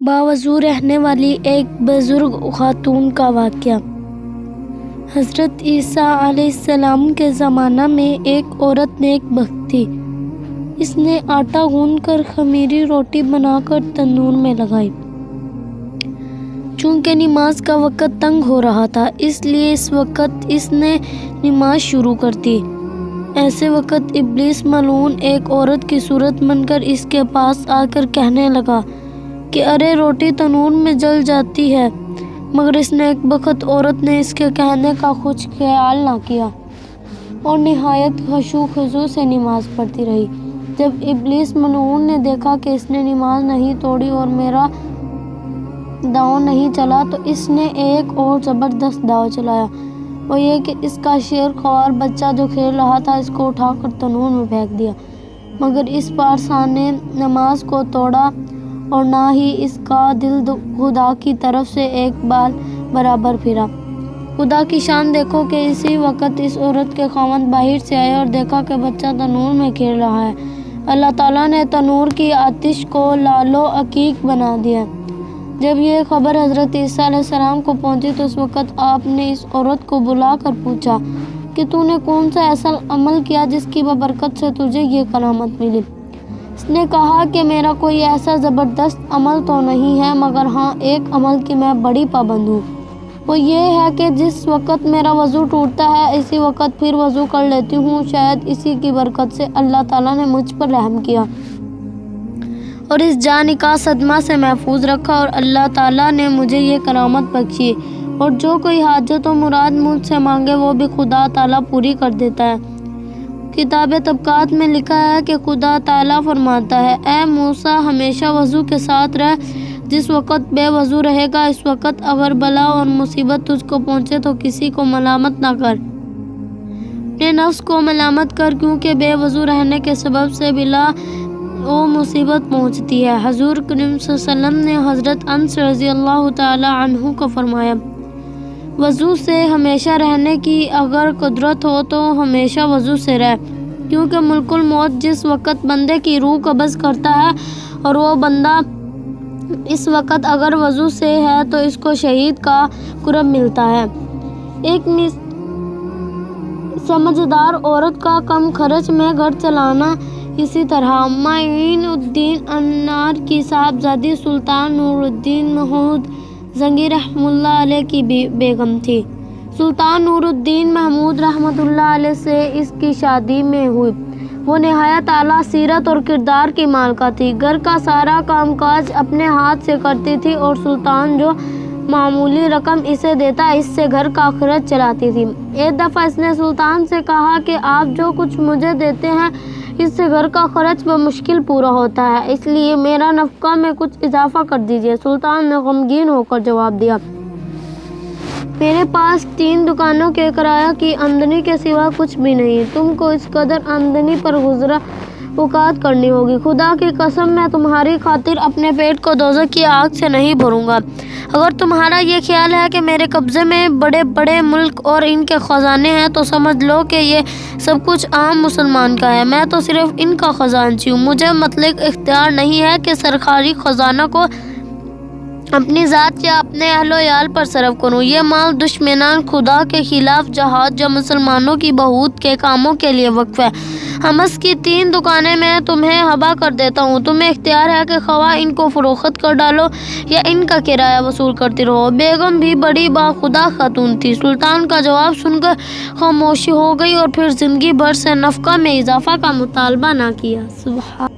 باوضو رہنے والی ایک بزرگ خاتون کا واقعہ۔ حضرت عیسیٰ علیہ السلام کے زمانہ میں ایک عورت نیک بخت تھی۔ اس نے آٹا گوندھ کر خمیری روٹی بنا کر تندور میں لگائی۔ چونکہ نماز کا وقت تنگ ہو رہا تھا، اس لیے اس وقت اس نے نماز شروع کر دی۔ ایسے وقت ابلیس ملعون ایک عورت کی صورت بن کر اس کے پاس آ کر کہنے لگا کہ ارے روٹی تنور میں جل جاتی ہے، مگر اس نیک بخت عورت نے اس کے کہنے کا کچھ خیال نہ کیا اور نہایت خشوع و خضوع سے نماز پڑھتی رہی۔ جب ابلیس ملعون نے دیکھا کہ اس نے نماز نہیں توڑی اور میرا داؤ نہیں چلا، تو اس نے ایک اور زبردست داؤ چلایا، وہ یہ کہ اس کا شیر خوار بچہ جو کھیل رہا تھا اس کو اٹھا کر تنور میں پھینک دیا، مگر اس پارسا نے نماز کو توڑا اور نہ ہی اس کا دل خدا کی طرف سے ایک بال برابر پھرا۔ خدا کی شان دیکھو کہ اسی وقت اس عورت کے خاوند باہر سے آئے اور دیکھا کہ بچہ تنور میں کھیل رہا ہے۔ اللہ تعالیٰ نے تنور کی آتش کو لعل و عقیق بنا دیا۔ جب یہ خبر حضرت عیسیٰ علیہ السلام کو پہنچی تو اس وقت آپ نے اس عورت کو بلا کر پوچھا کہ تو نے کون سا ایسا عمل کیا جس کی ببرکت سے تجھے یہ کرامت ملی؟ اس نے کہا کہ میرا کوئی ایسا زبردست عمل تو نہیں ہے، مگر ہاں ایک عمل کی میں بڑی پابند ہوں، وہ یہ ہے کہ جس وقت میرا وضو ٹوٹتا ہے اسی وقت پھر وضو کر لیتی ہوں۔ شاید اسی کی برکت سے اللہ تعالیٰ نے مجھ پر رحم کیا اور اس جان کا صدمہ سے محفوظ رکھا، اور اللہ تعالیٰ نے مجھے یہ کرامت بخشی، اور جو کوئی حاجت و مراد مجھ سے مانگے وہ بھی خدا تعالیٰ پوری کر دیتا ہے۔ کتاب طبقات میں لکھا ہے کہ خدا تعالیٰ فرماتا ہے، اے موسیٰ ہمیشہ وضو کے ساتھ رہ، جس وقت بے وضو رہے گا اس وقت اگر بلا اور مصیبت تجھ کو پہنچے تو کسی کو ملامت نہ کر، اپنے نفس کو ملامت کر، کیونکہ بے وضو رہنے کے سبب سے بلا و مصیبت پہنچتی ہے۔ حضور کریم صلی اللہ علیہ وسلم نے حضرت انس رضی اللہ تعالی عنہ کو فرمایا، وضو سے ہمیشہ رہنے کی اگر قدرت ہو تو ہمیشہ وضو سے رہ، کیونکہ ملک الموت جس وقت بندے کی روح قبض کرتا ہے اور وہ بندہ اس وقت اگر وضو سے ہے تو اس کو شہید کا قرب ملتا ہے۔ ایک سمجھدار عورت کا کم خرچ میں گھر چلانا اسی طرح معین الدین انار کی صاحبزادی سلطان نور الدین محمود زنگی رحمۃ اللہ علیہ کی بیگم تھی۔ سلطان نور الدین محمود رحمۃ اللہ علیہ سے اس کی شادی میں ہوئی۔ وہ نہایت اعلیٰ سیرت اور کردار کی مالکہ تھی، گھر کا سارا کام کاج اپنے ہاتھ سے کرتی تھی اور سلطان جو معمولی رقم اسے دیتا اس سے گھر کا خرچ چلاتی تھی۔ ایک دفعہ اس نے سلطان سے کہا کہ آپ جو کچھ مجھے دیتے ہیں اس سے گھر کا خرچ بمشکل پورا ہوتا ہے، اس لیے میرا نفقہ میں کچھ اضافہ کر دیجیے۔ سلطان نے غمگین ہو کر جواب دیا، میرے پاس 3 دکانوں کے کرایہ کی آمدنی کے سوا کچھ بھی نہیں، تم کو اس قدر آمدنی پر گزرا اوقات کرنی ہوگی۔ خدا کی قسم میں تمہاری خاطر اپنے پیٹ کو دوزخ کی آگ سے نہیں بھروں گا۔ اگر تمہارا یہ خیال ہے کہ میرے قبضے میں بڑے بڑے ملک اور ان کے خزانے ہیں تو سمجھ لو کہ یہ سب کچھ عام مسلمان کا ہے، میں تو صرف ان کا خزانچی ہوں۔ مجھے مطلق اختیار نہیں ہے کہ سرکاری خزانہ کو اپنی ذات یا اپنے اہل و عیال پر صرف کروں۔ یہ مال دشمنان خدا کے خلاف جہاد جو مسلمانوں کی بہبود کے کاموں کے لیے وقف ہے۔ حمص کی 3 دکانیں میں تمہیں حبا کر دیتا ہوں، تمہیں اختیار ہے کہ خواہ ان کو فروخت کر ڈالو یا ان کا کرایہ وصول کرتی رہو۔ بیگم بھی بڑی باخدا خاتون تھی۔ سلطان کا جواب سن کر خاموشی ہو گئی اور پھر زندگی بھر سے نفقہ میں اضافہ کا مطالبہ نہ کیا۔ سبحان